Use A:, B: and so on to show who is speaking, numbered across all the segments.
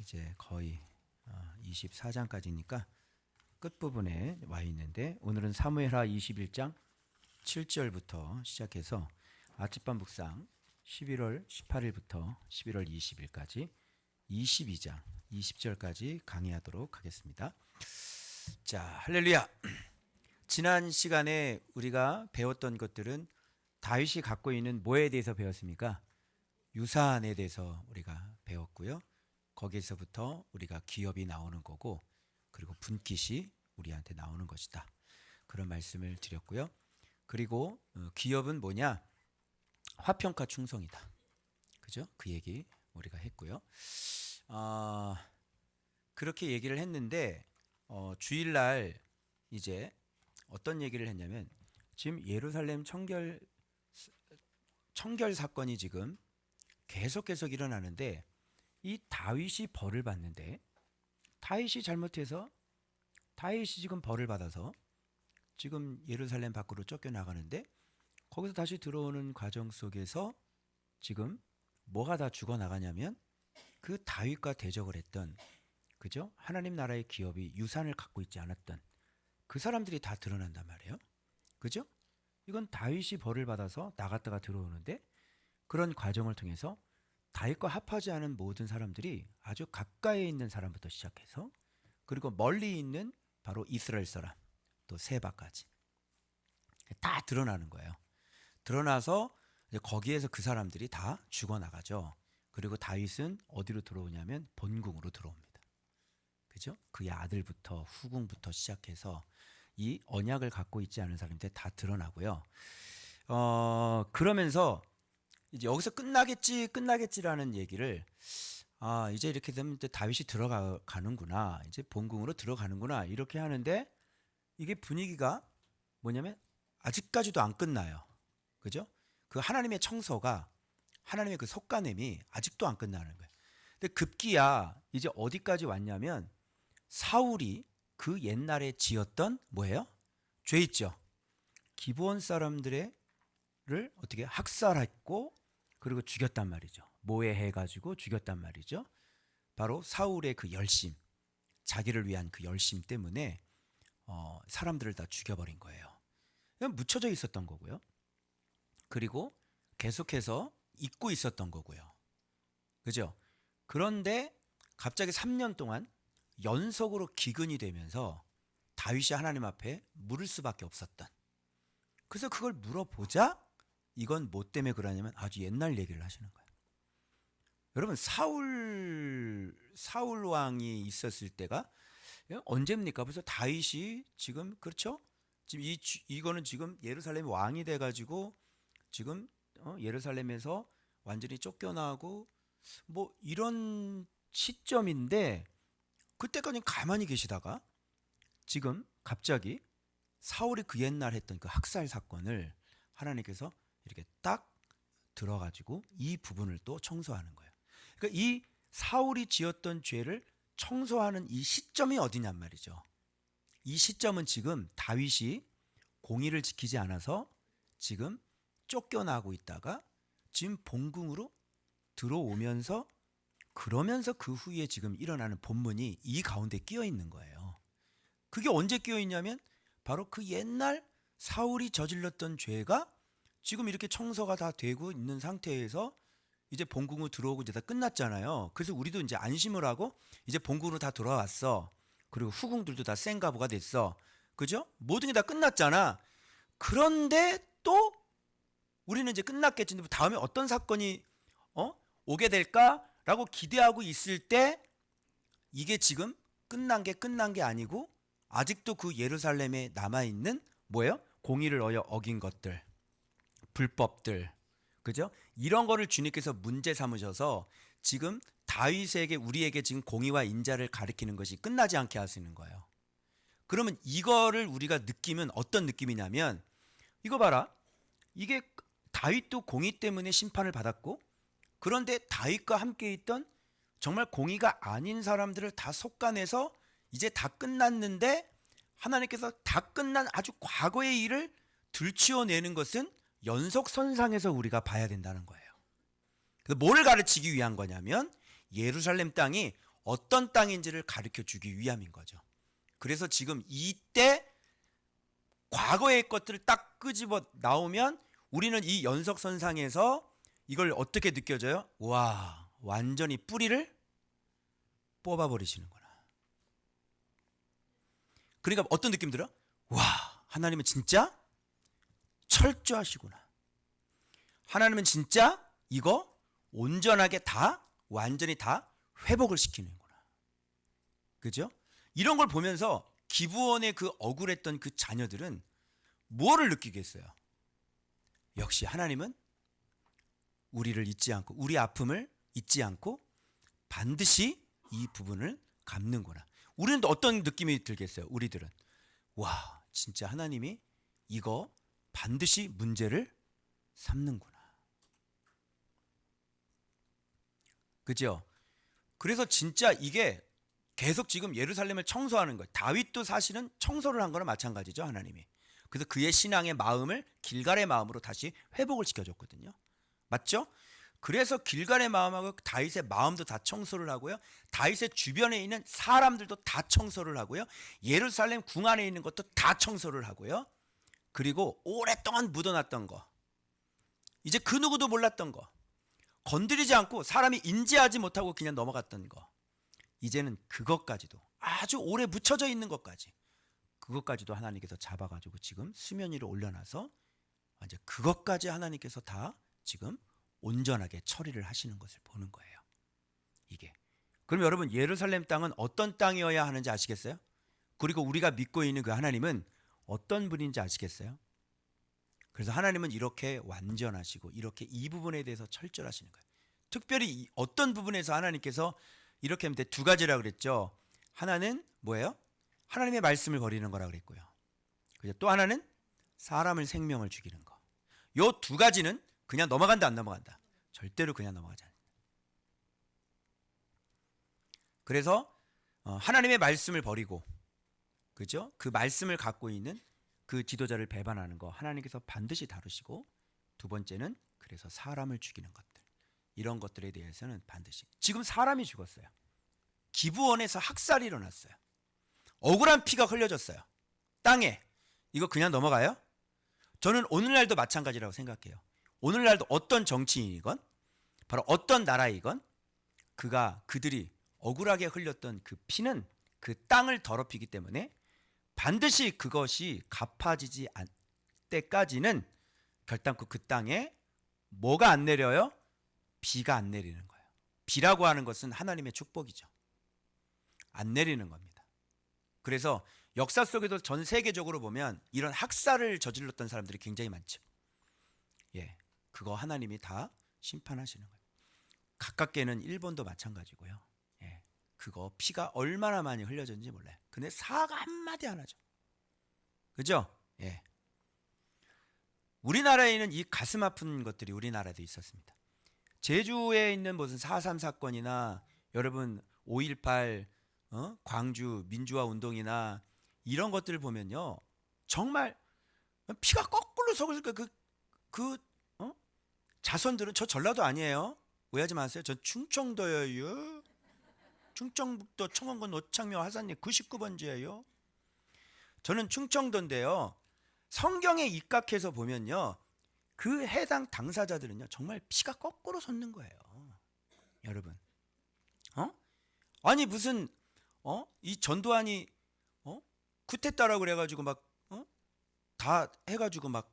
A: 이제 거의 24장까지니까 끝부분에 와 있는데, 오늘은 사무엘하 21장 7절부터 시작해서 아침반 묵상 11월 18일부터 11월 20일까지 22장 20절까지 강의하도록 하겠습니다. 자, 할렐루야. 지난 시간에 우리가 배웠던 것들은 다윗이 갖고 있는 뭐에 대해서 배웠습니까? 유산에 대해서 우리가 배웠고요. 거기에서부터 우리가 기업이 나오는 거고, 그리고 분깃이 우리한테 나오는 것이다, 그런 말씀을 드렸고요. 그리고 기업은 뭐냐? 화평가 충성이다, 그죠? 그 얘기 우리가 했고요. 그렇게 얘기를 했는데 주일날 이제 어떤 얘기를 했냐면, 지금 예루살렘 청결 사건이 지금 계속 일어나는데, 이 다윗이 벌을 받는데, 다윗이 잘못해서 다윗이 지금 벌을 받아서 지금 예루살렘 밖으로 쫓겨나가는데, 거기서 다시 들어오는 과정 속에서 지금 뭐가 다 죽어나가냐면, 그 다윗과 대적을 했던, 그죠? 하나님 나라의 기업이 유산을 갖고 있지 않았던 그 사람들이 다 드러난단 말이에요. 그죠? 이건 다윗이 벌을 받아서 나갔다가 들어오는데, 그런 과정을 통해서 다윗과 합하지 않은 모든 사람들이 아주 가까이에 있는 사람부터 시작해서, 그리고 멀리 있는 바로 이스라엘 사람, 또 세바까지 다 드러나는 거예요. 드러나서 이제 거기에서 그 사람들이 다 죽어나가죠. 그리고 다윗은 어디로 들어오냐면 본궁으로 들어옵니다. 그죠? 그의 아들부터 후궁부터 시작해서 이 언약을 갖고 있지 않은 사람들 다 드러나고요. 그러면서 이제 여기서 끝나겠지라는 얘기를, 이제 이렇게 되면 이제 다윗이 들어가는구나, 이제 본궁으로 들어가는구나, 이렇게 하는데, 이게 분위기가 뭐냐면 아직까지도 안 끝나요. 그죠? 그 하나님의 청소가, 하나님의 그 속가냄이 아직도 안 끝나는 거예요. 근데 급기야 이제 어디까지 왔냐면, 사울이 그 옛날에 지었던 뭐예요? 죄 있죠. 기브온 사람들을 어떻게 학살했고, 그리고 죽였단 말이죠. 모해해가지고 죽였단 말이죠. 바로 사울의 그 열심, 자기를 위한 그 열심 때문에 사람들을 다 죽여버린 거예요. 그냥 묻혀져 있었던 거고요. 그리고 계속해서 잊고 있었던 거고요. 그죠? 그런데 갑자기 3년 동안 연속으로 기근이 되면서 다윗이 하나님 앞에 물을 수밖에 없었던. 그래서 그걸 물어보자, 이건 뭐 때문에 그러냐면 아주 옛날 얘기를 하시는 거예요. 여러분, 사울 왕이 있었을 때가 언제입니까? 벌써 다윗이 지금, 그렇죠? 지금 이거는 지금 예루살렘 왕이 돼가지고 지금 예루살렘에서 완전히 쫓겨나고 뭐 이런 시점인데, 그때까지 가만히 계시다가 지금 갑자기 사울이 그 옛날 했던 그 학살 사건을 하나님께서 이렇게 딱 들어가지고 이 부분을 또 청소하는 거예요. 그러니까 이 사울이 지었던 죄를 청소하는 이 시점이 어디냔 말이죠. 이 시점은 지금 다윗이 공의를 지키지 않아서 지금 쫓겨나고 있다가 지금 본궁으로 들어오면서, 그러면서 그 후에 지금 일어나는 본문이 이 가운데 끼어 있는 거예요. 그게 언제 끼어 있냐면, 바로 그 옛날 사울이 저질렀던 죄가 지금 이렇게 청소가 다 되고 있는 상태에서 이제 본궁으로 들어오고 이제 다 끝났잖아요. 그래서 우리도 이제 안심을 하고 이제 본궁으로 다 돌아왔어. 그리고 후궁들도 다 생가부가 됐어. 그죠? 모든 게 다 끝났잖아. 그런데 또 우리는 이제 끝났겠지. 다음에 어떤 사건이 오게 될까라고 기대하고 있을 때, 이게 지금 끝난 게 아니고 아직도 그 예루살렘에 남아있는 뭐예요? 공의를 어긴 것들, 불법들, 그죠? 이런 거를 주님께서 문제 삼으셔서 지금 다윗에게, 우리에게 지금 공의와 인자를 가리키는 것이 끝나지 않게 하시는 거예요. 그러면 이거를 우리가 느끼면 어떤 느낌이냐면, 이거 봐라, 이게 다윗도 공의 때문에 심판을 받았고, 그런데 다윗과 함께 있던 정말 공의가 아닌 사람들을 다 속간해서 이제 다 끝났는데, 하나님께서 다 끝난 아주 과거의 일을 들추어내는 것은 연속선상에서 우리가 봐야 된다는 거예요. 그래서 뭘 가르치기 위한 거냐면, 예루살렘 땅이 어떤 땅인지를 가르쳐 주기 위함인 거죠. 그래서 지금 이때 과거의 것들을 딱 끄집어 나오면 우리는 이 연속선상에서 이걸 어떻게 느껴져요? 와, 완전히 뿌리를 뽑아버리시는구나. 그러니까 어떤 느낌 들어? 와, 하나님은 진짜 철저하시구나. 하나님은 진짜 이거 온전하게 다 완전히 다 회복을 시키는구나. 그죠? 이런 걸 보면서 기브원의 그 억울했던 그 자녀들은 뭐를 느끼겠어요? 역시 하나님은 우리를 잊지 않고 우리 아픔을 잊지 않고 반드시 이 부분을 갚는구나. 우리는 또 어떤 느낌이 들겠어요? 우리들은 와, 진짜 하나님이 이거 반드시 문제를 삼는구나. 그죠? 그래서 진짜 이게 계속 지금 예루살렘을 청소하는 거예요. 다윗도 사실은 청소를 한 거나 마찬가지죠, 하나님이. 그래서 그의 신앙의 마음을 길갈의 마음으로 다시 회복을 시켜줬거든요. 맞죠? 그래서 길갈의 마음하고 다윗의 마음도 다 청소를 하고요. 다윗의 주변에 있는 사람들도 다 청소를 하고요. 예루살렘 궁 안에 있는 것도 다 청소를 하고요. 그리고 오랫동안 묻어놨던 거, 이제 그 누구도 몰랐던 거, 건드리지 않고 사람이 인지하지 못하고 그냥 넘어갔던 거, 이제는 그것까지도 아주 오래 묻혀져 있는 것까지, 그것까지도 하나님께서 잡아가지고 지금 수면 위로 올려놔서 이제 그것까지 하나님께서 다 지금 온전하게 처리를 하시는 것을 보는 거예요. 이게. 그럼 여러분, 예루살렘 땅은 어떤 땅이어야 하는지 아시겠어요? 그리고 우리가 믿고 있는 그 하나님은 어떤 분인지 아시겠어요? 그래서 하나님은 이렇게 완전하시고 이렇게 이 부분에 대해서 철저하시는 거예요. 특별히 어떤 부분에서 하나님께서 이렇게 하면 두 가지라 그랬죠. 하나는 뭐예요? 하나님의 말씀을 버리는 거라 그랬고요. 그죠? 또 하나는 사람을 생명을 죽이는 거. 요 두 가지는 그냥 넘어간다 안 넘어간다. 절대로 그냥 넘어가지 않는다. 그래서 하나님의 말씀을 버리고, 그죠? 그 말씀을 갖고 있는 그 지도자를 배반하는 거 하나님께서 반드시 다루시고, 두 번째는 그래서 사람을 죽이는 것들, 이런 것들에 대해서는 반드시. 지금 사람이 죽었어요. 기브원에서 학살이 일어났어요. 억울한 피가 흘려졌어요. 땅에. 이거 그냥 넘어가요? 저는 오늘날도 마찬가지라고 생각해요. 오늘날도 어떤 정치인이건 바로 어떤 나라이건 그들이 억울하게 흘렸던 그 피는 그 땅을 더럽히기 때문에 반드시 그것이 갚아지지 않을 때까지는 결단코 그 땅에 뭐가 안 내려요? 비가 안 내리는 거예요. 비라고 하는 것은 하나님의 축복이죠. 안 내리는 겁니다. 그래서 역사 속에도 전 세계적으로 보면 이런 학살을 저질렀던 사람들이 굉장히 많죠. 예, 그거 하나님이 다 심판하시는 거예요. 가깝게는 일본도 마찬가지고요. 예, 그거 피가 얼마나 많이 흘려졌는지 몰라요. 근데 사과 한마디 안 하죠. 그죠? 예. 우리나라에는 이 가슴 아픈 것들이 우리나라에도 있었습니다. 제주에 있는 무슨 4.3 사건이나 여러분 5.18 광주 민주화 운동이나 이런 것들을 보면요, 정말 피가 거꾸로 섞을 자손들은, 저 전라도 아니에요. 오해하지 마세요. 전 충청도예요. 충청북도 청원군 노창묘 화산리 99번지예요. 저는 충청도인데요. 성경에 입각해서 보면요, 그 해당 당사자들은요 정말 피가 거꾸로 솟는 거예요. 여러분, 아니 무슨 이 전두환이 쿠데타라고 그래가지고 막 다 해가지고 막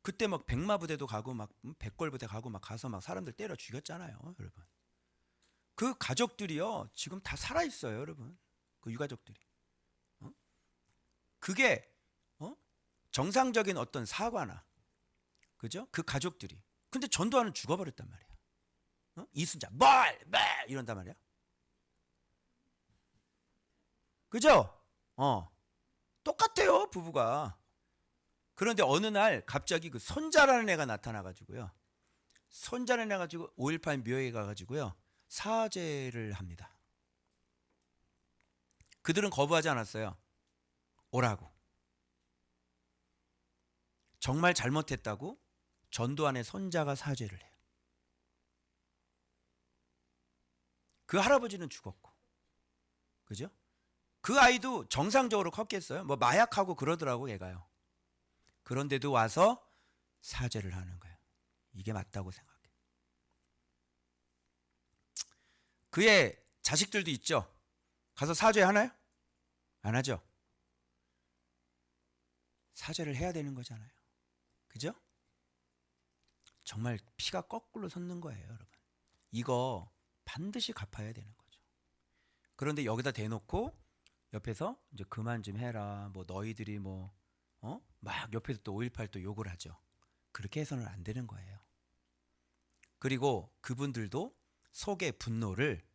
A: 그때 막 백마부대도 가고 막 백골부대 가고 막 가서 막 사람들 때려 죽였잖아요, 여러분. 그 가족들이요 지금 다 살아 있어요, 여러분. 그 유가족들이. 그게 정상적인 어떤 사과나, 그죠? 그 가족들이. 근데 전두환은 죽어버렸단 말이야. 이순자 뭘 이런단 말이야. 그죠? 똑같아요, 부부가. 그런데 어느 날 갑자기 그 손자라는 애가 나타나가지고요. 손자라는 애가 가지고 5.18 묘에 가가지고요 사죄를 합니다. 그들은 거부하지 않았어요. 오라고. 정말 잘못했다고 전두환의 손자가 사죄를 해요. 그 할아버지는 죽었고 그죠? 그 아이도 정상적으로 컸겠어요? 뭐 마약하고 그러더라고 얘가요. 그런데도 와서 사죄를 하는 거예요. 이게 맞다고 생각해. 그의 자식들도 있죠. 가서 사죄하나요? 안 하죠. 사죄를 해야 되는 거잖아요. 그죠? 정말 피가 거꾸로 솟는 거예요, 여러분. 이거 반드시 갚아야 되는 거죠. 그런데 여기다 대놓고 옆에서 이제 그만 좀 해라. 뭐 너희들이 막 옆에서 또 5.18 또 욕을 하죠. 그렇게 해서는 안 되는 거예요. 그리고 그분들도 속의 분노를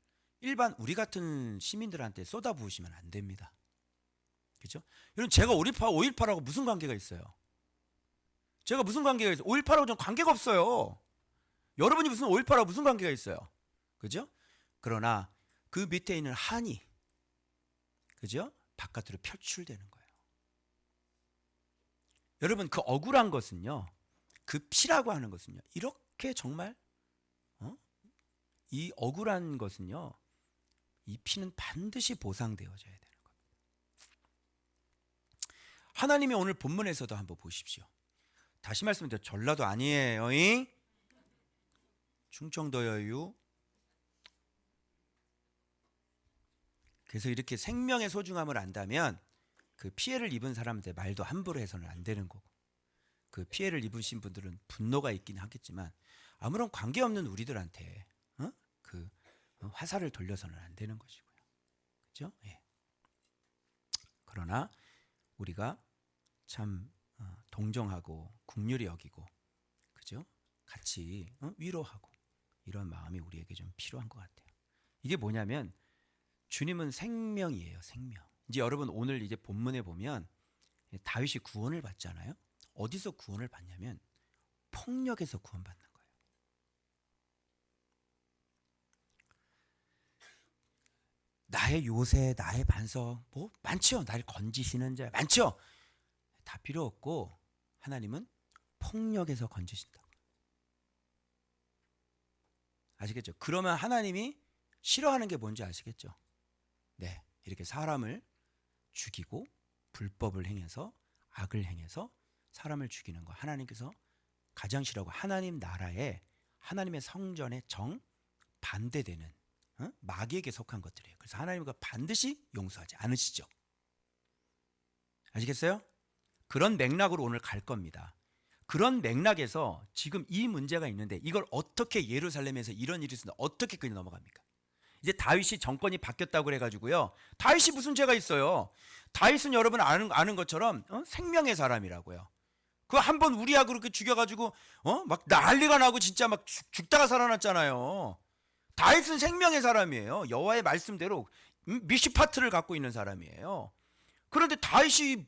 A: 일반 우리 같은 시민들한테 쏟아부으시면 안 됩니다. 그렇죠? 여러분 제가 5.18하고 무슨 관계가 있어요? 제가 무슨 관계가 있어요? 5.18하고 전 관계가 없어요. 여러분이 무슨 5.18하고 무슨 관계가 있어요? 그죠? 그러나 그 밑에 있는 한이 그죠? 바깥으로 표출되는 거예요. 여러분 그 억울한 것은요. 그 피라고 하는 것은요. 이렇게 정말 이 억울한 것은요. 이 피는 반드시 보상되어져야 되는 겁니다. 하나님이 오늘 본문에서도 한번 보십시오. 다시 말씀드려 전라도 아니에요. 충청도여유. 그래서 이렇게 생명의 소중함을 안다면 그 피해를 입은 사람한테 말도 함부로 해서는 안 되는 거고 그 피해를 입으신 분들은 분노가 있긴 하겠지만 아무런 관계없는 우리들한테 그 화살을 돌려서는 안 되는 것이고요. 그렇죠? 예. 그러나 우리가 참 동정하고 긍휼히 여기고 그죠? 같이 위로하고 이런 마음이 우리에게 좀 필요한 것 같아요. 이게 뭐냐면 주님은 생명이에요. 생명. 이제 여러분 오늘 이제 본문에 보면 다윗이 구원을 받잖아요. 어디서 구원을 받냐면 폭력에서 구원받는 거예요. 나의 요새, 나의 반석 뭐 많죠. 날 건지시는 자 많죠. 다 필요 없고 하나님은 폭력에서 건지신다. 아시겠죠? 그러면 하나님이 싫어하는 게 뭔지 아시겠죠? 네, 이렇게 사람을 죽이고 불법을 행해서 악을 행해서 사람을 죽이는 거 하나님께서 가장 싫어하고 하나님 나라에 하나님의 성전에 정 반대되는 마귀에게 속한 것들이에요. 그래서 하나님과 반드시 용서하지 않으시죠. 아시겠어요? 그런 맥락으로 오늘 갈 겁니다. 그런 맥락에서 지금 이 문제가 있는데 이걸 어떻게 예루살렘에서 이런 일이 있으면 어떻게 그냥 넘어갑니까? 이제 다윗이 정권이 바뀌었다고 그래가지고요. 다윗이 무슨 죄가 있어요? 다윗은 여러분 아는 것처럼 생명의 사람이라고요. 그 한 번 우리야 그렇게 죽여가지고 막 난리가 나고 진짜 막 죽다가 살아났잖아요. 다윗은 생명의 사람이에요. 여호와의 말씀대로 미시파트를 갖고 있는 사람이에요. 그런데 다윗이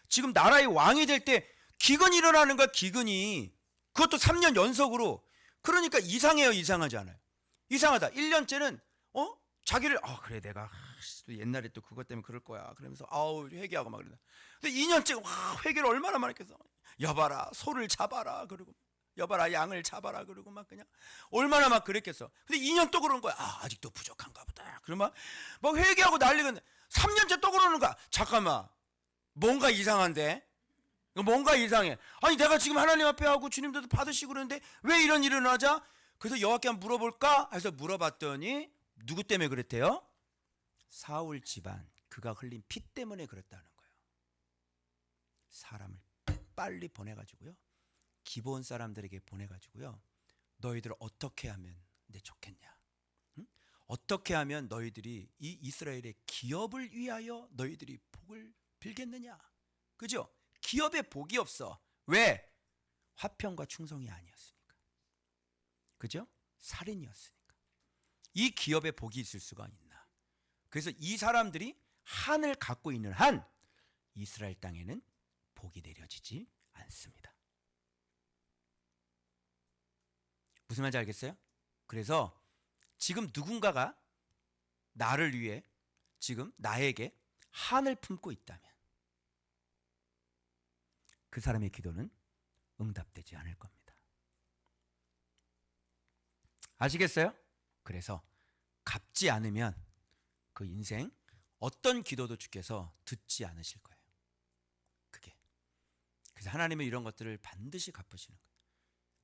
A: 지금 나라의 왕이 될 때 기근이 일어나는 거야. 기근이. 그것도 3년 연속으로. 그러니까 이상해요. 이상하지 않아요. 이상하다. 1년째는 자기를 그래 내가 옛날에 또 그것 때문에 그럴 거야. 그러면서 회개하고 막 그러다. 근데 2년째 회개를 얼마나 많이 했겠어. 여봐라 소를 잡아라 그러고 여봐라 양을 잡아라 그러고 막 그냥 얼마나 막 그랬겠어. 근데 2년 또 그러는 거야. 아직도 부족한가 보다. 그러면 막 회개하고 난리가 3년째 또 그러는 거야. 잠깐만 뭔가 이상한데. 뭔가 이상해. 아니 내가 지금 하나님 앞에 하고 주님도 받으시고 그러는데 왜 이런 일이 일어나자? 그래서 여호와께 한번 물어볼까? 해서 물어봤더니 누구 때문에 그랬대요? 사울 집안 그가 흘린 피 때문에 그랬다는 거예요. 사람을 빨리 보내가지고요. 기브온 사람들에게 보내가지고요. 너희들 어떻게 하면 내 좋겠냐? 응? 어떻게 하면 너희들이 이 이스라엘의 기업을 위하여 너희들이 복을 빌겠느냐? 그죠? 기업에 복이 없어. 왜? 화평과 충성이 아니었으니까. 그죠? 살인이었으니까. 이 기업에 복이 있을 수가 있나? 그래서 이 사람들이 한을 갖고 있는 한 이스라엘 땅에는 복이 내려지지 않습니다. 무슨 말인지 알겠어요? 그래서 지금 누군가가 나를 위해 지금 나에게 한을 품고 있다면 그 사람의 기도는 응답되지 않을 겁니다. 아시겠어요? 그래서 갚지 않으면 그 인생 어떤 기도도 주께서 듣지 않으실 거예요. 그게. 그래서 하나님은 이런 것들을 반드시 갚으시는 거예요.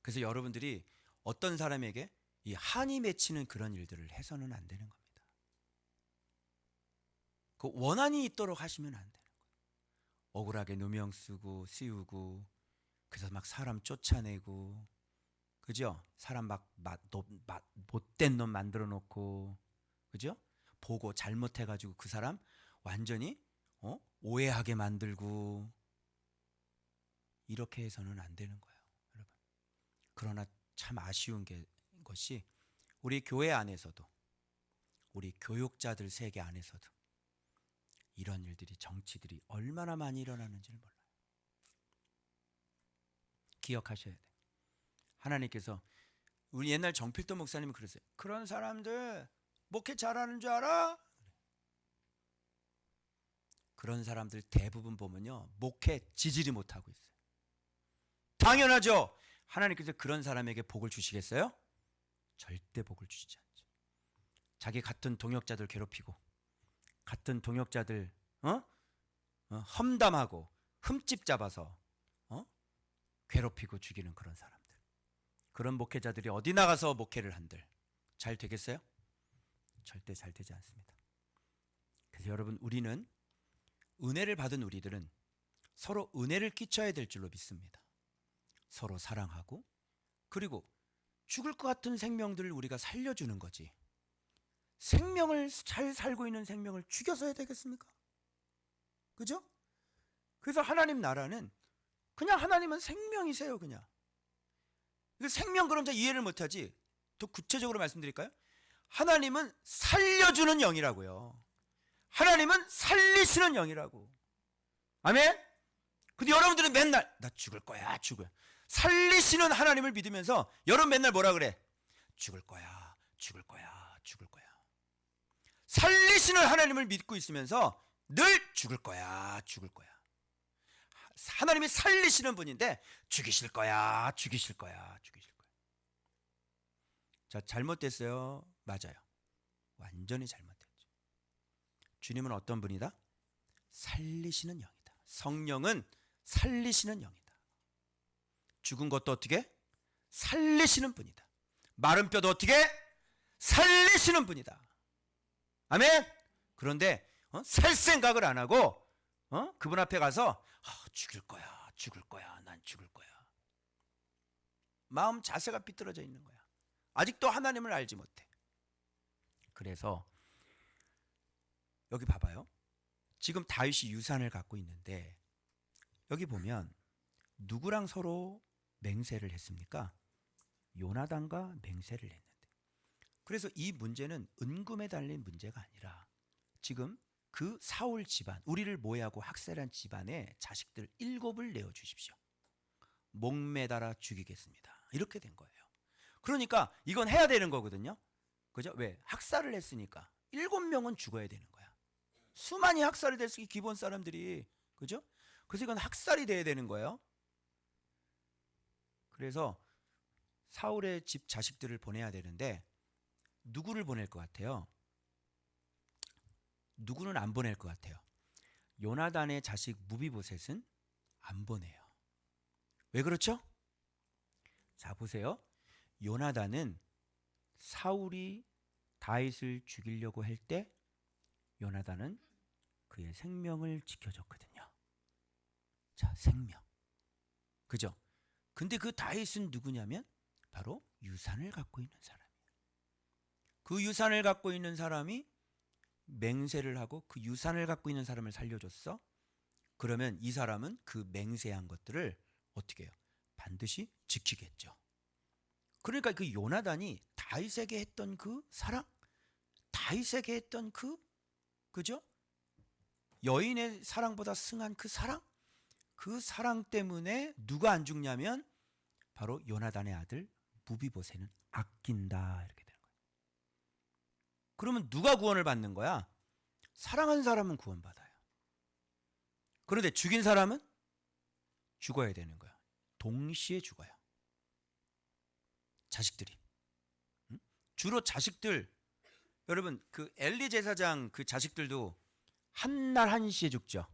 A: 그래서 여러분들이 어떤 사람에게 이 한이 맺히는 그런 일들을 해서는 안 되는 겁니다. 그 원한이 있도록 하시면 안 되는 거예요. 억울하게 누명 쓰고 씌우고 그래서 막 사람 쫓아내고, 그죠? 사람 막 못된 놈 만들어 놓고, 그죠? 보고 잘못해가지고 그 사람 완전히 오해하게 만들고, 이렇게 해서는 안 되는 거예요, 여러분. 그러나 참 아쉬운 것이 우리 교회 안에서도, 우리 교육자들 세계 안에서도 이런 일들이, 정치들이 얼마나 많이 일어나는지를 몰라요. 기억하셔야 돼요. 하나님께서, 우리 옛날 정필도 목사님은 그러세요. 그런 사람들 목회 잘하는 줄 알아? 그런 사람들 대부분 보면요, 목회 지지리 못하고 있어요. 당연하죠. 하나님께서 그런 사람에게 복을 주시겠어요? 절대 복을 주시지 않죠. 자기 같은 동역자들 괴롭히고, 같은 동역자들 험담하고 흠집 잡아서 괴롭히고 죽이는 그런 사람들, 그런 목회자들이 어디 나가서 목회를 한들 잘 되겠어요? 절대 잘 되지 않습니다. 그래서 여러분, 우리는, 은혜를 받은 우리들은 서로 은혜를 끼쳐야 될 줄로 믿습니다. 서로 사랑하고, 그리고 죽을 것 같은 생명들을 우리가 살려주는 거지, 생명을 잘 살고 있는 생명을 죽여서 해야 되겠습니까? 그죠? 그래서 하나님 나라는 그냥, 하나님은 생명이세요. 그냥 생명, 그럼 이해를 못하지. 더 구체적으로 말씀드릴까요? 하나님은 살려주는 영이라고요. 하나님은 살리시는 영이라고. 아멘? 근데 여러분들은 맨날 나 죽을 거야, 죽을. 살리시는 하나님을 믿으면서 여러분 맨날 뭐라 그래? 죽을 거야, 죽을 거야, 죽을 거야. 살리시는 하나님을 믿고 있으면서 늘 죽을 거야, 죽을 거야. 하나님이 살리시는 분인데 죽이실 거야, 죽이실 거야, 죽이실 거야. 자, 잘못됐어요. 맞아요. 완전히 잘못됐죠. 주님은 어떤 분이다? 살리시는 영이다. 성령은 살리시는 영이다. 죽은 것도 어떻게? 살리시는 분이다. 마른 뼈도 어떻게? 살리시는 분이다. 아멘? 그런데 살 생각을 안 하고 그분 앞에 가서 죽일 거야, 죽을 거야, 난 죽을 거야. 마음 자세가 삐뚤어져 있는 거야. 아직도 하나님을 알지 못해. 그래서 여기 봐봐요. 지금 다윗이 유산을 갖고 있는데, 여기 보면 누구랑 서로 맹세를 했습니까? 요나단과 맹세를 했는데, 그래서 이 문제는 은금에 달린 문제가 아니라 지금 그 사울 집안, 우리를 모해하고 학살한 집안의 자식들 7을 내어주십시오. 목매달아 죽이겠습니다. 이렇게 된 거예요. 그러니까 이건 해야 되는 거거든요. 그죠? 왜? 학살을 했으니까 7명은 죽어야 되는 거야. 수많이 학살이 됐으니 기본 사람들이, 그죠? 그래서 이건 학살이 돼야 되는 거예요. 그래서 사울의 집 자식들을 보내야 되는데 누구를 보낼 것 같아요? 누구는 안 보낼 것 같아요? 요나단의 자식 무비보셋은 안 보내요. 왜 그렇죠? 자, 보세요. 요나단은 사울이 다윗을 죽이려고 할 때 요나단은 그의 생명을 지켜줬거든요. 자, 생명. 그죠? 근데 그 다윗은 누구냐면 바로 유산을 갖고 있는 사람이에요. 그 유산을 갖고 있는 사람이 맹세를 하고 그 유산을 갖고 있는 사람을 살려줬어. 그러면 이 사람은 그 맹세한 것들을 어떻게 해요? 반드시 지키겠죠. 그러니까 그 요나단이 다윗에게 했던 그 사랑, 다윗에게 했던 그죠? 여인의 사랑보다 승한 그 사랑, 그 사랑 때문에 누가 안 죽냐면 바로 요나단의 아들 무비보셋은 아낀다, 이렇게 되는 거예요. 그러면 누가 구원을 받는 거야? 사랑한 사람은 구원받아요. 그런데 죽인 사람은 죽어야 되는 거야. 동시에 죽어요. 자식들이. 주로 자식들, 여러분 그 엘리 제사장 그 자식들도 한날 한시에 죽죠.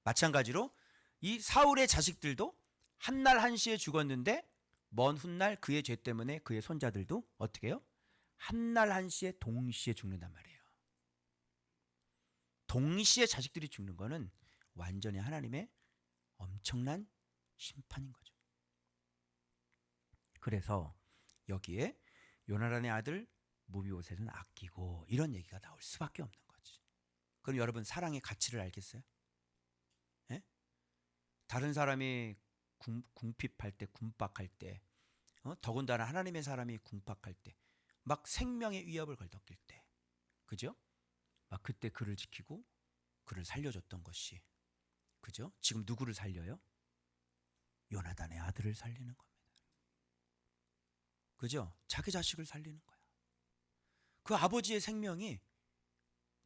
A: 마찬가지로 이 사울의 자식들도 한날 한시에 죽었는데 먼 훗날 그의 죄 때문에 그의 손자들도 어떻게 해요? 한날 한시에 동시에 죽는단 말이에요. 동시에 자식들이 죽는 거는 완전히 하나님의 엄청난 심판인 거죠. 그래서 여기에 요나단의 아들 무비보셋은 아끼고 이런 얘기가 나올 수밖에 없는 거지. 그럼 여러분 사랑의 가치를 알겠어요? 예? 다른 사람이 궁핍할 때, 궁박할 때, 더군다나 하나님의 사람이 궁박할 때, 막 생명의 위협을 걸겪을 때, 그죠? 막 그때 그를 지키고 그를 살려줬던 것이, 그죠? 지금 누구를 살려요? 요나단의 아들을 살리는 겁니다. 그죠? 자기 자식을 살리는 거야. 그 아버지의 생명이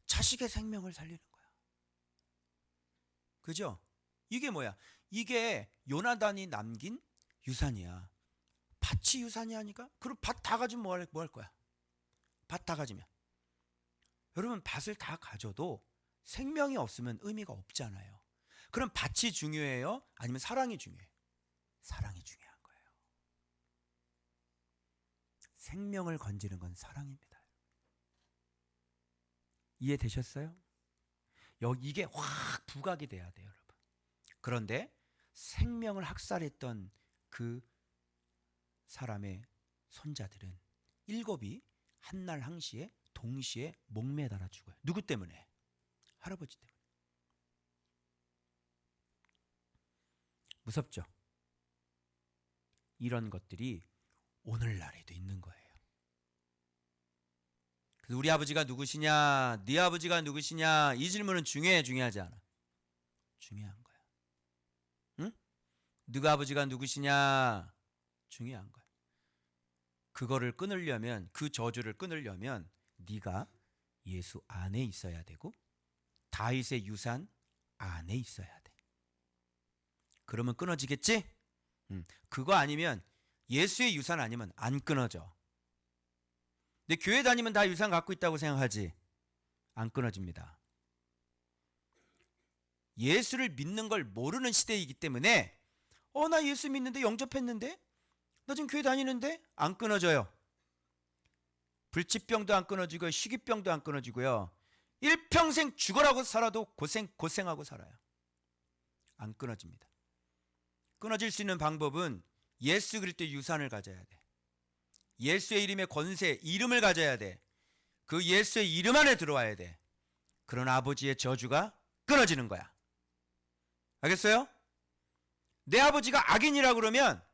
A: 자식의 생명을 살리는 거야. 그죠? 이게 뭐야? 이게 요나단이 남긴 유산이야. 밭이 유산이 하니까? 그럼 밭 다 가지면 뭐 할 거야? 밭 다 가지면. 여러분 밭을 다 가져도 생명이 없으면 의미가 없잖아요. 그럼 밭이 중요해요? 아니면 사랑이 중요해요? 사랑이 중요한 거예요. 생명을 건지는 건 사랑입니다. 이해되셨어요? 이게 확 부각이 돼야 돼요, 여러분. 그런데 생명을 학살했던 그 사람의 손자들은 일곱이 한날 항시에 동시에 목매달아 죽어요. 누구 때문에? 할아버지 때문에. 무섭죠? 이런 것들이 오늘날에도 있는 거예요. 그래서 우리 아버지가 누구시냐, 네 아버지가 누구시냐, 이 질문은 중요하지 않아. 중요한 거야. 응? 네가 아버지가 누구시냐, 중요한 거야. 그거를 끊으려면, 그 저주를 끊으려면 네가 예수 안에 있어야 되고 다윗의 유산 안에 있어야 돼. 그러면 끊어지겠지? 그거 아니면 예수의 유산 아니면 안 끊어져. 근데 교회 다니면 다 유산 갖고 있다고 생각하지? 안 끊어집니다. 예수를 믿는 걸 모르는 시대이기 때문에 나 예수 믿는데 영접했는데 나 지금 교회 다니는데 안 끊어져요. 불치병도 안 끊어지고요. 희귀병도 안 끊어지고요. 일평생 죽어라고 살아도 고생하고 살아요. 안 끊어집니다. 끊어질 수 있는 방법은 예수 그리스도의 유산을 가져야 돼. 예수의 이름의 권세, 이름을 가져야 돼. 그 예수의 이름 안에 들어와야 돼. 그런 아버지의 저주가 끊어지는 거야. 알겠어요? 내 아버지가 악인이라 그러면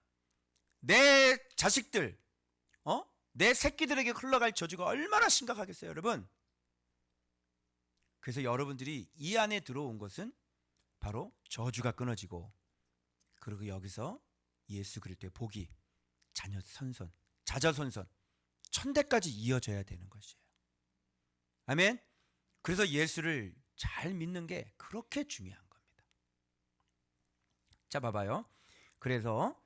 A: 내 자식들, 내 새끼들에게 흘러갈 저주가 얼마나 심각하겠어요, 여러분? 그래서 여러분들이 이 안에 들어온 것은 바로 저주가 끊어지고, 그리고 여기서 예수 그리스도의 복이 자자손손 천대까지 이어져야 되는 것이에요. 아멘. 그래서 예수를 잘 믿는 게 그렇게 중요한 겁니다. 자, 봐봐요. 그래서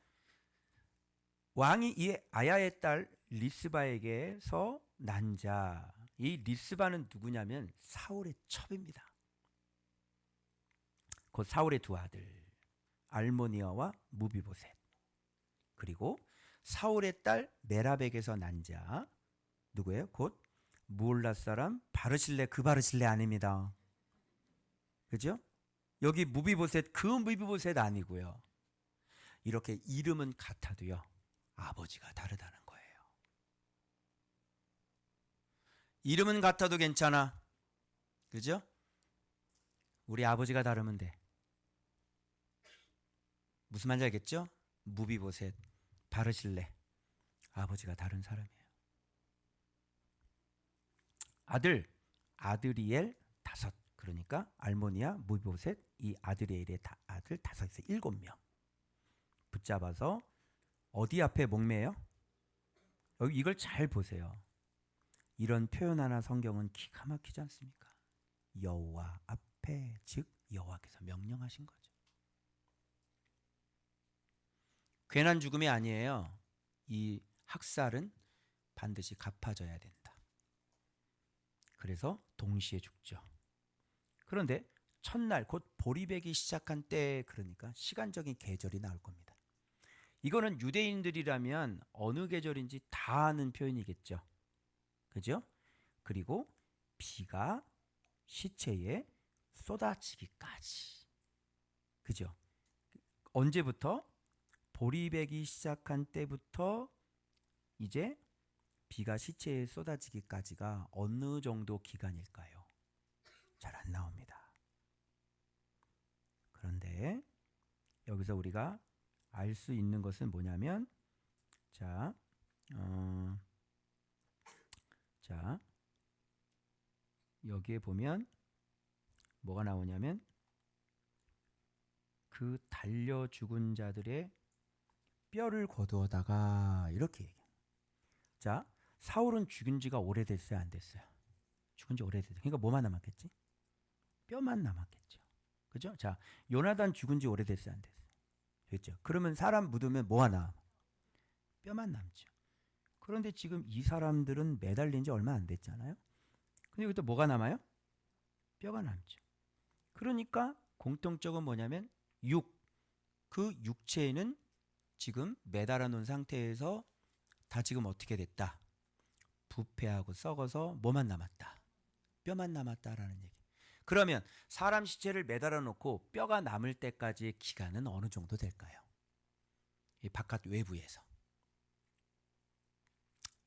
A: 왕이 이 아야의 딸 리스바에게서 난 자, 이 리스바는 누구냐면 사울의 첩입니다. 곧 사울의 두 아들 알모니아와 무비보셋, 그리고 사울의 딸 메라백에서 난 자 누구예요? 곧 무올라 사람 바르실레, 그 바르실레 아닙니다. 그죠? 여기 무비보셋, 그 무비보셋 아니고요. 이렇게 이름은 같아도요, 아버지가 다르다는 거예요. 이름은 같아도 괜찮아. 그죠? 우리 아버지가 다르면 돼. 무슨 말인지 알겠죠? 무비보셋, 바르실레, 아버지가 다른 사람이에요. 아드리엘 5, 그러니까 알모니아, 무비보셋, 이 아드리엘의 아들 5에서 7명 붙잡아서 어디 앞에 목매요? 여기 이걸 잘 보세요. 이런 표현 하나 성경은 기가 막히지 않습니까? 여호와 앞에, 즉 여호와께서 명령하신 거죠. 괜한 죽음이 아니에요. 이 학살은 반드시 갚아져야 된다. 그래서 동시에 죽죠. 그런데 첫날 곧 보리배기 시작한 때, 그러니까 시간적인 계절이 나올 겁니다. 이거는 유대인들이라면 어느 계절인지 다 아는 표현이겠죠. 그죠? 그리고 비가 시체에 쏟아지기까지. 그죠? 언제부터? 보리배기 시작한 때부터 이제 비가 시체에 쏟아지기까지가 어느 정도 기간일까요? 잘 안 나옵니다. 그런데 여기서 우리가 알 수 있는 것은 뭐냐면, 자, 여기에 보면 뭐가 나오냐면, 그 달려 죽은 자들의 뼈를 거두어다가, 이렇게 얘기해요. 자, 사울은 죽은 지가 오래됐어요, 안 됐어요? 죽은 지 오래됐어요. 그러니까 뭐만 남았겠지? 뼈만 남았겠죠. 그죠? 자, 요나단 죽은 지 오래됐어요, 안 됐어요? 됐죠? 그러면 사람 묻으면 뭐 하나? 뼈만 남죠. 그런데 지금 이 사람들은 매달린 지 얼마 안 됐잖아요. 근데 여기 또 뭐가 남아요? 뼈가 남죠. 그러니까 공통점은 뭐냐면 그 육체에는 지금 매달아 놓은 상태에서 다 지금 어떻게 됐다? 부패하고 썩어서 뭐만 남았다? 뼈만 남았다라는 얘기. 그러면 사람 시체를 매달아 놓고 뼈가 남을 때까지의 기간은 어느 정도 될까요? 이 바깥 외부에서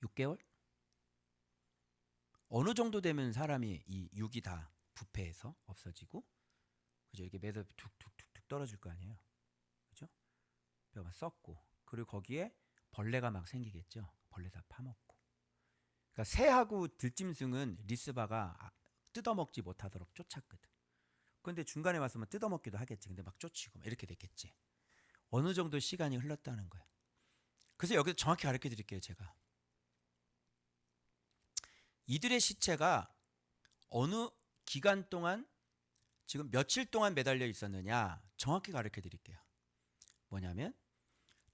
A: 6개월? 어느 정도 되면 사람이 이 육이 다 부패해서 없어지고, 그죠? 이렇게 매달 툭툭툭툭 떨어질 거 아니에요. 그죠? 뼈가 썩고, 그리고 거기에 벌레가 막 생기겠죠. 벌레 다 파먹고. 그러니까 새하고 들짐승은 리스바가 뜯어먹지 못하도록 쫓았거든. 근데 중간에 왔으면 뜯어먹기도 하겠지. 근데 막 쫓이고 이렇게 됐겠지. 어느 정도 시간이 흘렀다는 거예요. 그래서 여기서 정확히 가르쳐 드릴게요, 제가. 이들의 시체가 어느 기간 동안, 지금 며칠 동안 매달려 있었느냐 정확히 가르쳐 드릴게요. 뭐냐면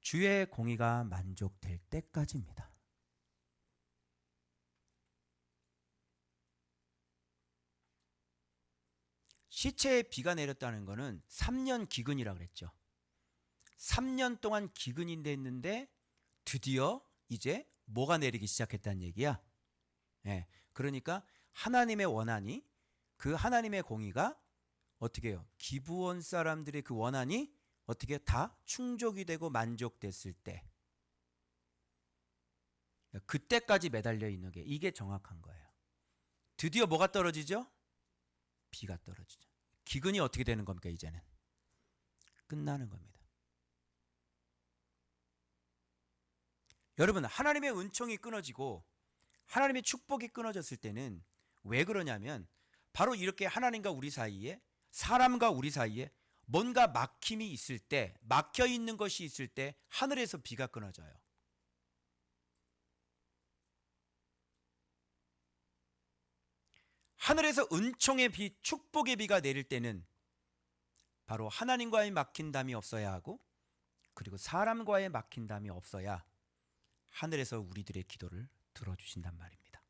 A: 주의 공의가 만족될 때까지입니다. 시체에 비가 내렸다는 것은 3년 기근이라고 그랬죠. 3년 동안 기근이 됐는데 드디어 이제 뭐가 내리기 시작했다는 얘기야. 예, 그러니까 하나님의 원한이, 그 하나님의 공의가 어떻게 해요? 기브온 사람들의 그 원한이 어떻게 다 충족이 되고 만족됐을 때, 그때까지 매달려 있는 게 이게 정확한 거예요. 드디어 뭐가 떨어지죠? 비가 떨어지죠. 기근이 어떻게 되는 겁니까? 이제는 끝나는 겁니다. 여러분, 하나님의 은총이 끊어지고 하나님의 축복이 끊어졌을 때는 왜 그러냐면, 바로 이렇게 하나님과 우리 사이에, 사람과 우리 사이에 뭔가 막힘이 있을 때, 막혀 있는 것이 있을 때 하늘에서 비가 끊어져요. 하늘에서 은총의 비, 축복의 비가 내릴 때는 바로 하나님과의 막힌담이 없어야 하고, 그리고 사람과의 막힌담이 없어야 하늘에서 우리들의 기도를 들어주신단 말입니다.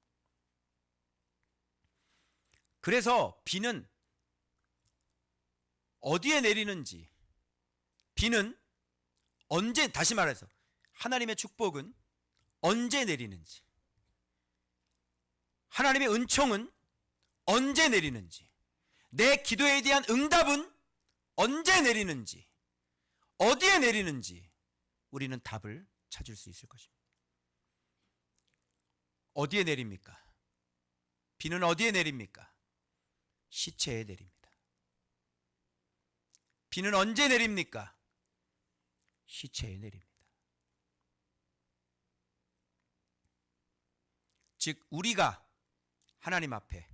A: 그래서 비는 어디에 내리는지, 비는 언제, 다시 말해서 하나님의 축복은 언제 내리는지, 하나님의 은총은 언제 내리는지, 내 기도에 대한 응답은 언제 내리는지, 어디에 내리는지 우리는 답을 찾을 수 있을 것입니다. 어디에 내립니까? 비는 어디에 내립니까? 시체에 내립니다. 비는 언제 내립니까? 시체에 내립니다. 즉 우리가 하나님 앞에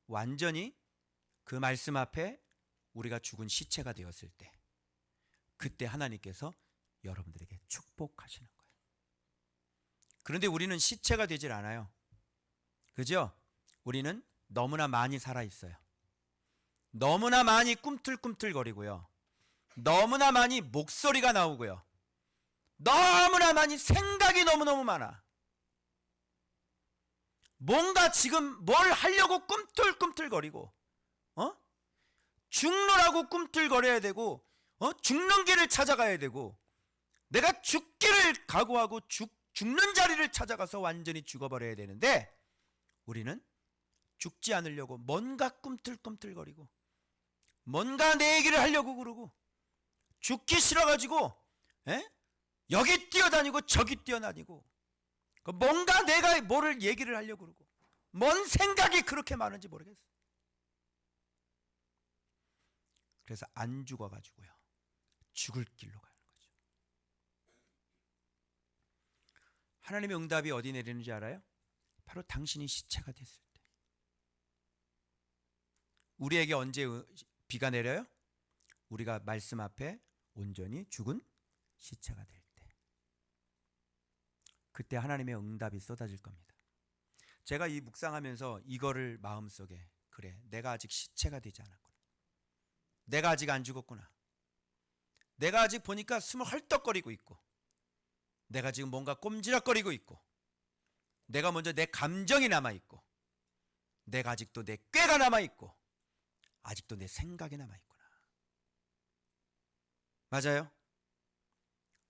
A: 완전히 그 말씀 앞에 우리가 죽은 시체가 되었을 때, 그때 하나님께서 여러분들에게 축복하시는 거예요. 그런데 우리는 시체가 되질 않아요. 그죠? 우리는 너무나 많이 살아있어요. 너무나 많이 꿈틀꿈틀거리고요. 너무나 많이 목소리가 나오고요. 너무나 많이 생각이 너무너무 많아. 뭔가 지금 뭘 하려고 꿈틀꿈틀거리고 죽노라고 꿈틀거려야 되고 죽는 길을 찾아가야 되고 내가 죽기를 각오하고 죽는 자리를 찾아가서 완전히 죽어버려야 되는데 우리는 죽지 않으려고 뭔가 꿈틀꿈틀거리고 뭔가 내 얘기를 하려고 그러고 죽기 싫어가지고 여기 뛰어다니고 저기 뛰어다니고 뭔가 내가 뭐를 얘기를 하려고 그러고 뭔 생각이 그렇게 많은지 모르겠어. 그래서 안 죽어가지고요 죽을 길로 가는 거죠. 하나님의 응답이 어디 내리는지 알아요? 바로 당신이 시체가 됐을 때. 우리에게 언제 비가 내려요? 우리가 말씀 앞에 온전히 죽은 시체가 될 때. 그때 하나님의 응답이 쏟아질 겁니다. 제가 이 묵상하면서 이거를 마음속에 그래 내가 아직 시체가 되지 않았구나. 내가 아직 안 죽었구나. 내가 아직 보니까 숨을 헐떡거리고 있고 내가 지금 뭔가 꼼지락거리고 있고 내가 먼저 내 감정이 남아있고 내가 아직도 내 꾀가 남아있고 아직도 내 생각이 남아있구나. 맞아요?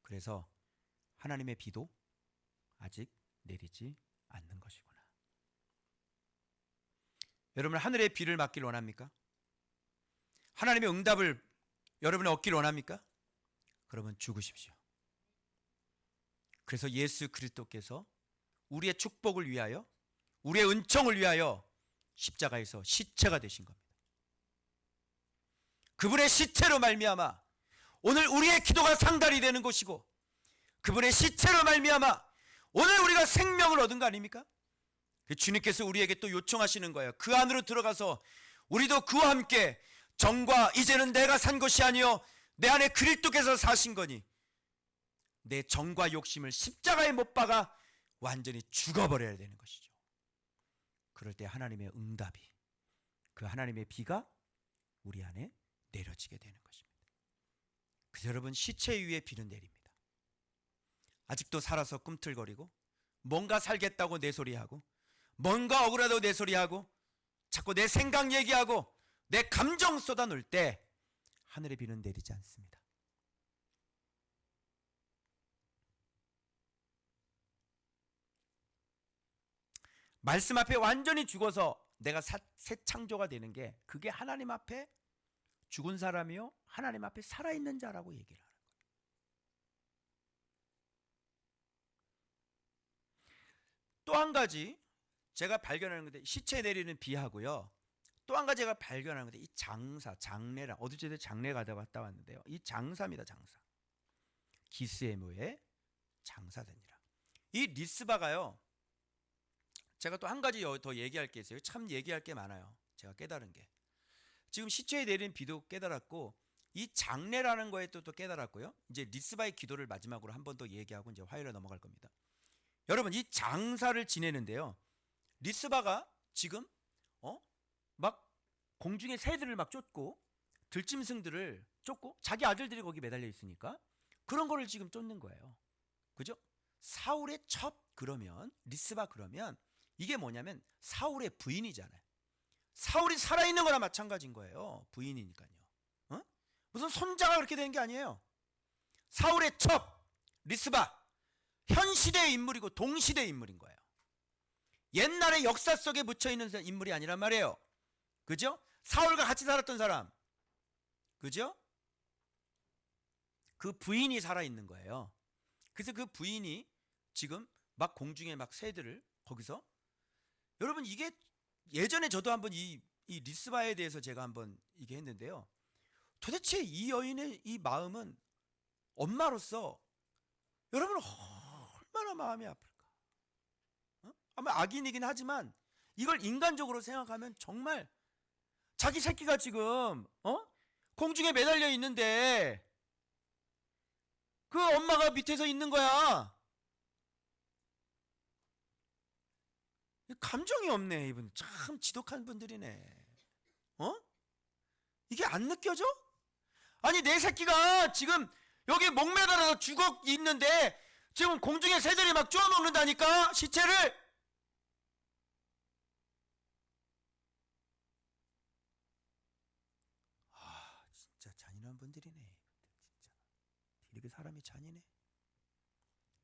A: 그래서 하나님의 비도 아직 내리지 않는 것이구나. 여러분 하늘의 비를 맞길 원합니까? 하나님의 응답을 여러분이 얻길 원합니까? 그러면 죽으십시오. 그래서 예수 그리스도께서 우리의 축복을 위하여 우리의 은총을 위하여 십자가에서 시체가 되신 겁니다. 그분의 시체로 말미암아 오늘 우리의 기도가 상달이 되는 것이고 그분의 시체로 말미암아 오늘 우리가 생명을 얻은 거 아닙니까? 주님께서 우리에게 또 요청하시는 거예요. 그 안으로 들어가서 우리도 그와 함께 정과 이제는 내가 산 것이 아니요 내 안에 그리스도께서 사신 거니 내 정과 욕심을 십자가에 못 박아 완전히 죽어버려야 되는 것이죠. 그럴 때 하나님의 응답이 그 하나님의 비가 우리 안에 내려지게 되는 것입니다. 그래서 여러분 시체 위에 비는 내립니다. 아직도 살아서 꿈틀거리고 뭔가 살겠다고 내 소리하고 뭔가 억울하다고 내 소리하고 자꾸 내 생각 얘기하고 내 감정 쏟아놓을 때 하늘의 비는 내리지 않습니다. 말씀 앞에 완전히 죽어서 내가 새 창조가 되는 게 그게 하나님 앞에 죽은 사람이요 하나님 앞에 살아있는 자라고 얘기를 하는 거예요. 또 한 가지 제가 발견하는 건데 시체 내리는 비하고요. 또 한 가지 제가 발견하는 건데 이 장례랑 어디 전에 장례 갔다 왔는데요. 이 장사입니다. 장사. 기스에모의 장사되니라. 이 리스바가요. 제가 또 한 가지 더 얘기할 게 있어요. 참 얘기할 게 많아요. 제가 깨달은 게. 지금 시체에 내린 비도 깨달았고 이 장례라는 거에 또 깨달았고요. 이제 리스바의 기도를 마지막으로 한 번 더 얘기하고 이제 화요일에 넘어갈 겁니다. 여러분 이 장사를 지내는데요. 리스바가 지금 막 공중에 새들을 막 쫓고 들짐승들을 쫓고 자기 아들들이 거기 매달려 있으니까 그런 거를 지금 쫓는 거예요. 그죠? 사울의 첩 그러면 리스바 그러면 이게 뭐냐면 사울의 부인이잖아요. 사울이 살아있는 거나 마찬가지인 거예요. 부인이니까요. 무슨 손자가 그렇게 되는 게 아니에요. 사울의 첩 리스바 현 시대의 인물이고 동시대의 인물인 거예요. 옛날의 역사 속에 묻혀있는 인물이 아니란 말이에요. 그죠? 사울과 같이 살았던 사람 그죠? 그 부인이 살아있는 거예요. 그래서 그 부인이 지금 막 공중에 막 새들을 거기서 여러분 이게 예전에 저도 한번 이 리스바에 대해서 제가 한번 이게 했는데요. 도대체 이 여인의 이 마음은 엄마로서 여러분 얼마나 마음이 아플까? 아마 악인이긴 하지만 이걸 인간적으로 생각하면 정말 자기 새끼가 지금 공중에 매달려 있는데 그 엄마가 밑에서 있는 거야. 감정이 없네. 이분 참 지독한 분들이네. 이게 안 느껴져? 아니 내 새끼가 지금 여기 목매달아서 죽어 있는데 지금 공중에 새들이 막 쪼아먹는다니까 시체를. 이런 분들이네. 진짜 이렇게 사람이 잔인해.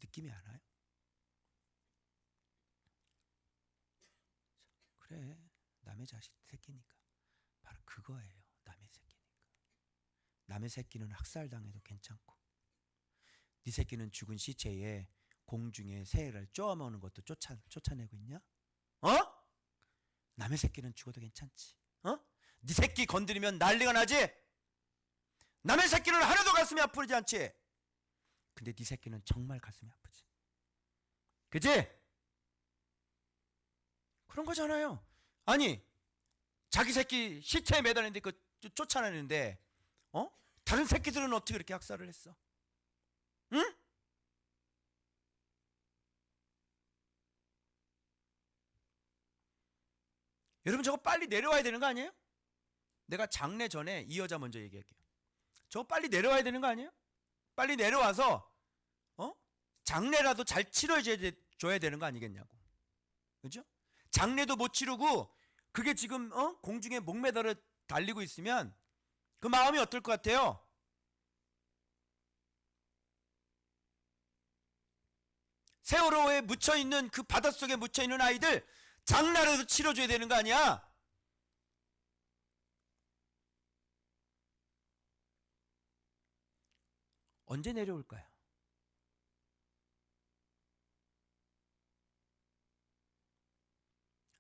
A: 느낌이 안 와요? 그래, 남의 자식 새끼니까. 바로 그거예요. 남의 새끼니까. 남의 새끼는 학살당해도 괜찮고, 네 새끼는 죽은 시체에 공중에 새를 쪼아먹는 것도 쫓아내고 있냐? 어? 남의 새끼는 죽어도 괜찮지. 어? 네 새끼 건드리면 난리가 나지? 남의 새끼는 하나도 가슴이 아프지 않지? 근데 네 새끼는 정말 가슴이 아프지. 그지? 그런 거잖아요. 아니, 자기 새끼 시체에 매달리는데 그 쫓아내는데, 다른 새끼들은 어떻게 그렇게 학살을 했어? 응? 여러분, 저거 빨리 내려와야 되는 거 아니에요? 내가 장례 전에 이 여자 먼저 얘기할게요. 저거 빨리 내려와야 되는 거 아니에요? 빨리 내려와서 장례라도 잘 치러줘야 되는 거 아니겠냐고. 그죠? 장례도 못 치르고 그게 지금 공중에 목매달아 달리고 있으면 그 마음이 어떨 것 같아요? 세월호에 묻혀있는 그 바닷속에 묻혀있는 아이들 장례라도 치러줘야 되는 거 아니야? 언제 내려올까요?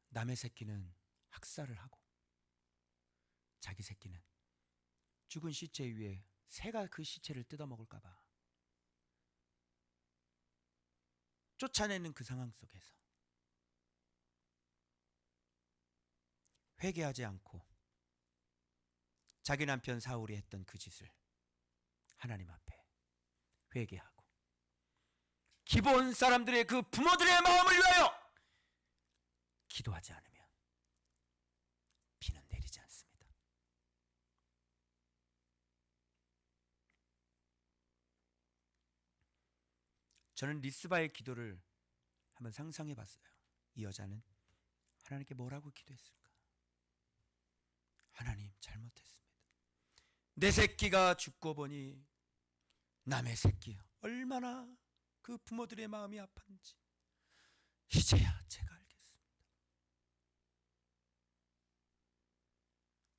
A: 남의 새끼는 학살을 하고 자기 새끼는 죽은 시체 위에 새가 그 시체를 뜯어먹을까 봐 쫓아내는 그 상황 속에서 회개하지 않고 자기 남편 사울이 했던 그 짓을 하나님 앞에 회개하고 기본 사람들의 그 부모들의 마음을 위하여 기도하지 않으면 비는 내리지 않습니다. 저는 리스바의 기도를 한번 상상해 봤어요. 이 여자는 하나님께 뭐라고 기도했을까? 하나님, 잘못했습니다. 내 새끼가 죽고 보니 남의 새끼 얼마나 그 부모들의 마음이 아팠는지 이제야 제가 알겠습니다.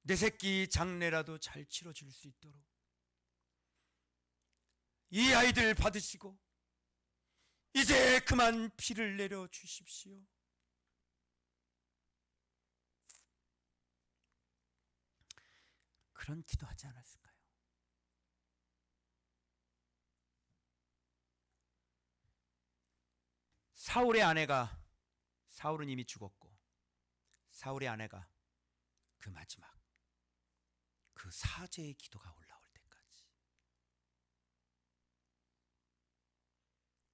A: 내 새끼 장례라도 잘 치러줄 수 있도록 이 아이들 받으시고 이제 그만 피를 내려 주십시오. 그런 기도하지 않았을까요? 사울은 이미 죽었고 사울의 아내가 그 마지막 그 사죄의 기도가 올라올 때까지,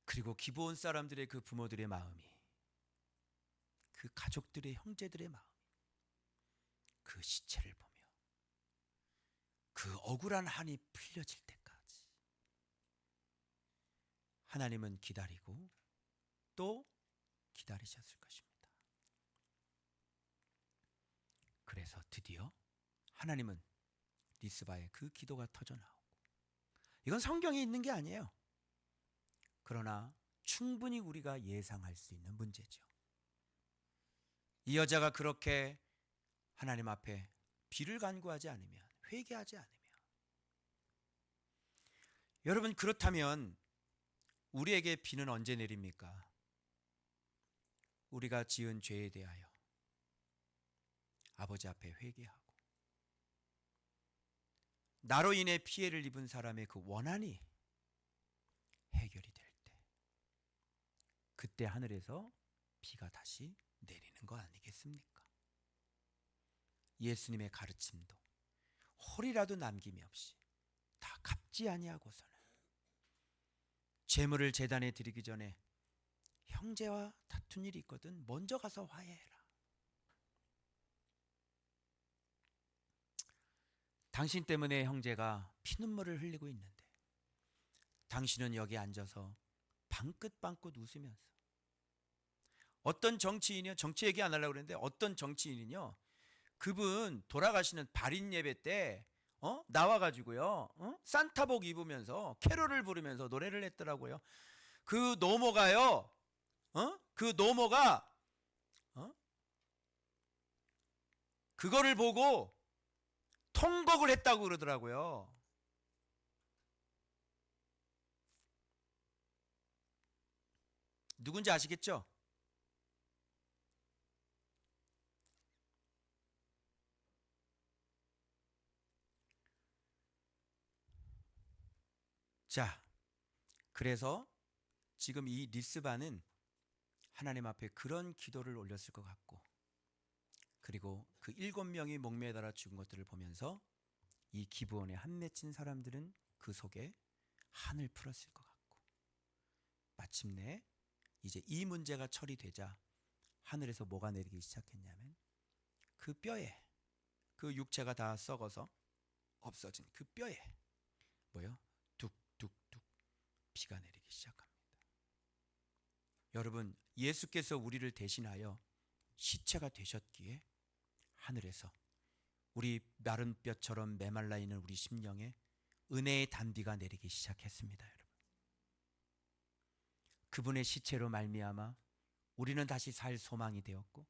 A: 그리고 기브온 사람들의 그 부모들의 마음이, 그 가족들의 형제들의 마음이 그 시체를 보며 그 억울한 한이 풀려질 때까지 하나님은 기다리고 또 기다리셨을 것입니다. 그래서 드디어 하나님은 리스바의 그 기도가 터져나오고, 이건 성경에 있는 게 아니에요. 그러나 충분히 우리가 예상할 수 있는 문제죠. 이 여자가 그렇게 하나님 앞에 비를 간구하지 않으면, 회개하지 않으면, 여러분, 그렇다면 우리에게 비는 언제 내립니까? 우리가 지은 죄에 대하여 아버지 앞에 회개하고 나로 인해 피해를 입은 사람의 그 원한이 해결이 될 때, 그때 하늘에서 비가 다시 내리는 거 아니겠습니까? 예수님의 가르침도 홀이라도 남김이 없이 다 갚지 아니하고서는 제물을 제단에 드리기 전에 형제와 다툰 일이 있거든 먼저 가서 화해해라. 당신 때문에 형제가 피눈물을 흘리고 있는데 당신은 여기 앉아서 방긋방긋 웃으면서, 어떤 정치인이요, 정치 얘기 안 하려고 그랬는데 어떤 정치인이요, 그분 돌아가시는 발인 예배 때 나와가지고요, 산타복 입으면서 캐롤을 부르면서 노래를 했더라고요. 그 노모가요, 그 노모가 그거를 보고 통곡을 했다고 그러더라고요. 누군지 아시겠죠? 자, 그래서 지금 이 리스바는 하나님 앞에 그런 기도를 올렸을 것 같고, 그리고 그 7명이 목매달아 죽은 것들을 보면서 이 기브온에 한 맺힌 사람들은 그 속에 한을 풀었을 것 같고, 마침내 이제 이 문제가 처리되자 하늘에서 뭐가 내리기 시작했냐면, 그 뼈에, 그 육체가 다 썩어서 없어진 그 뼈에 뭐요? 뚝뚝뚝 비가 내리기 시작합니다. 여러분, 예수께서 우리를 대신하여 시체가 되셨기에 하늘에서 우리 마른 뼈처럼 메말라 있는 우리 심령에 은혜의 단비가 내리기 시작했습니다. 여러분, 그분의 시체로 말미암아 우리는 다시 살 소망이 되었고,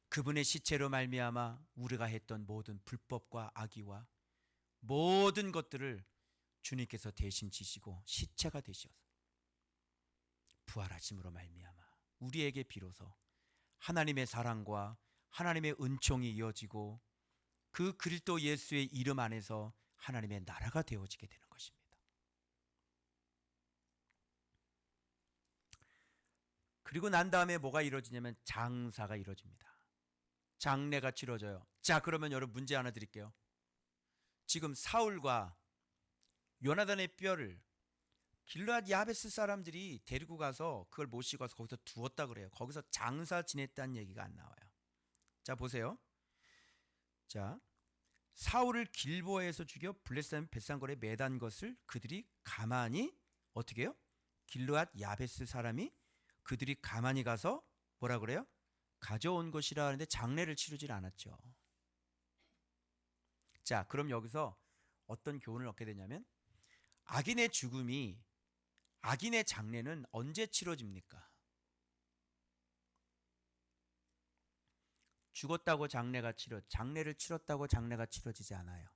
A: 그분의 시체로 말미암아 우리가 했던 모든 불법과 악의와 모든 것들을 주님께서 대신 지시고 시체가 되셔서 부활하심으로 말미암아 우리에게 비로소 하나님의 사랑과 하나님의 은총이 이어지고, 그 그리스도 예수의 이름 안에서 하나님의 나라가 되어지게 되는 것입니다. 그리고 난 다음에 뭐가 이루어지냐면 장사가 이루어집니다. 장례가 치러져요. 자, 그러면 여러분 문제 하나 드릴게요. 지금 사울과 요나단의 뼈를 길르앗 야베스 사람들이 데리고 가서 그걸 모시고 가서 거기서 두었다 그래요. 거기서 장사 지냈다는 얘기가 안 나와요. 자, 보세요. 자, 사울을 길보아에서 죽여 블레셋 벳산골에 매단 것을 그들이 가만히 어떻게 해요? 길르앗 야베스 사람이 그들이 가만히 가서 뭐라 그래요? 가져온 것이라 하는데 장례를 치르질 않았죠. 자, 그럼 여기서 어떤 교훈을 얻게 되냐면, 악인의 죽음이, 악인의 장례는 언제 치러집니까? 죽었다고 장례를 치렀다고 장례가 치러지지 않아요.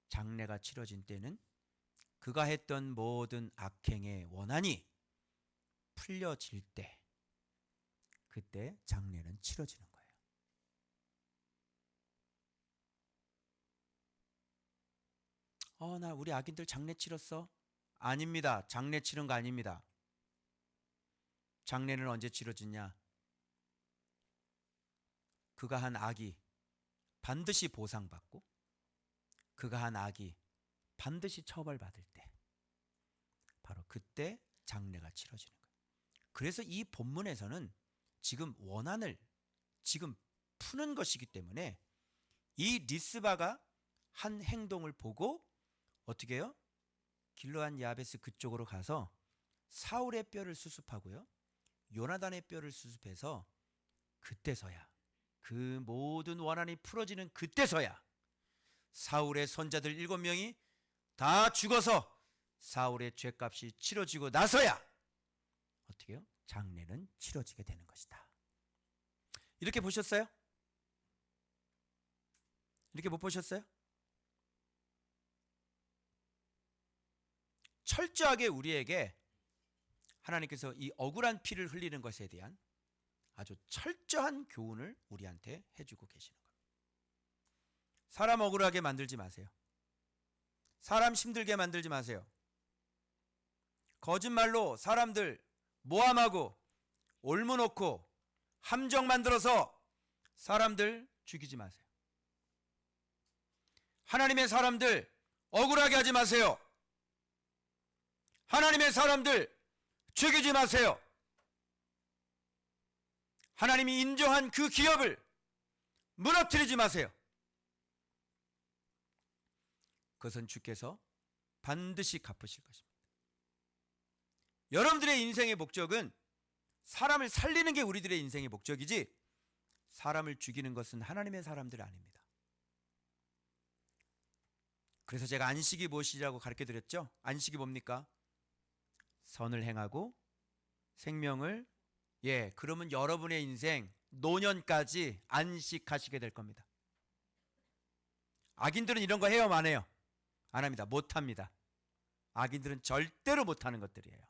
A: 장례가 치러진 때는 그가 했던 모든 악행의 원한이 풀려질 때, 그때 장례는 치러지는 거예요. 나 우리 악인들 장례 치렀어? 아닙니다. 장례 치른 거 아닙니다. 장례는 언제 치러지냐? 그가 한 악이 반드시 보상받고, 그가 한 악이 반드시 처벌받을 때, 바로 그때 장례가 치러지는 거예요. 그래서 이 본문에서는 지금 원한을 지금 푸는 것이기 때문에 이 리스바가 한 행동을 보고 어떻게 해요? 길르앗 야베스 그쪽으로 가서 사울의 뼈를 수습하고요, 요나단의 뼈를 수습해서 그때서야, 그 모든 원한이 풀어지는 그때서야 사울의 손자들 7명이 다 죽어서 사울의 죄값이 치러지고 나서야 어떻게 해요? 장례는 치러지게 되는 것이다. 이렇게 보셨어요? 이렇게 못 보셨어요? 철저하게 우리에게 하나님께서 이 억울한 피를 흘리는 것에 대한 아주 철저한 교훈을 우리한테 해주고 계시는 거예요. 사람 억울하게 만들지 마세요. 사람 힘들게 만들지 마세요. 거짓말로 사람들 모함하고 올무놓고 함정 만들어서 사람들 죽이지 마세요. 하나님의 사람들 억울하게 하지 마세요. 하나님의 사람들 죽이지 마세요. 하나님이 인정한 그 기업을 무너뜨리지 마세요. 그것은 주께서 반드시 갚으실 것입니다. 여러분들의 인생의 목적은 사람을 살리는 게 우리들의 인생의 목적이지, 사람을 죽이는 것은 하나님의 사람들이 아닙니다. 그래서 제가 안식이 무엇이라고 가르쳐 드렸죠? 안식이 뭡니까? 선을 행하고 생명을, 그러면 여러분의 인생 노년까지 안식하시게 될 겁니다. 악인들은 이런 거 해요, 안 해요? 안 합니다. 못 합니다. 악인들은 절대로 못하는 것들이에요.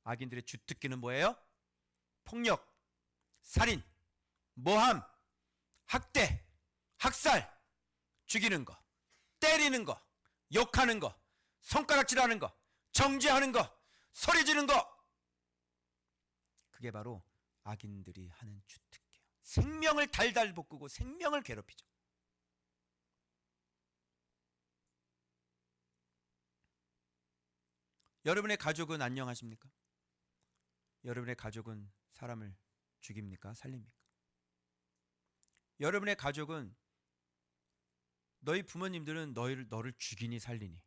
A: 악인들의 주특기는 뭐예요? 폭력, 살인, 모함, 학대, 학살, 죽이는 거, 때리는 거, 욕하는 거, 손가락질하는 거, 정죄하는 거, 소리 지르는 거. 그게 바로 악인들이 하는 주특기예요. 생명을 달달 볶고 생명을 괴롭히죠. 여러분의 가족은 안녕하십니까? 여러분의 가족은 사람을 죽입니까? 살립니까? 여러분의 가족은, 너희 부모님들은 너를 죽이니 살리니?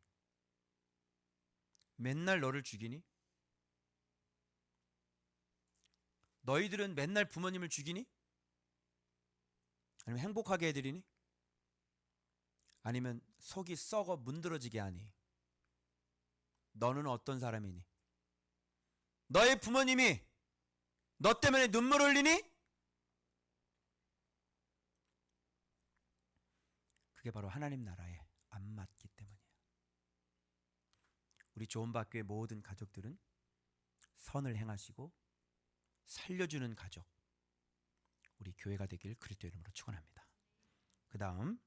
A: 맨날 너를 죽이니? 너희들은 맨날 부모님을 죽이니? 아니면 행복하게 해드리니? 아니면 속이 썩어 문드러지게 하니? 너는 어떤 사람이니? 너의 부모님이 너 때문에 눈물 흘리니? 그게 바로 하나님 나라에 안 맞기 때문이에요. 우리 조은박교회 모든 가족들은 선을 행하시고 살려주는 가족, 우리 교회가 되길 그리스도 이름으로 축원합니다. 그 다음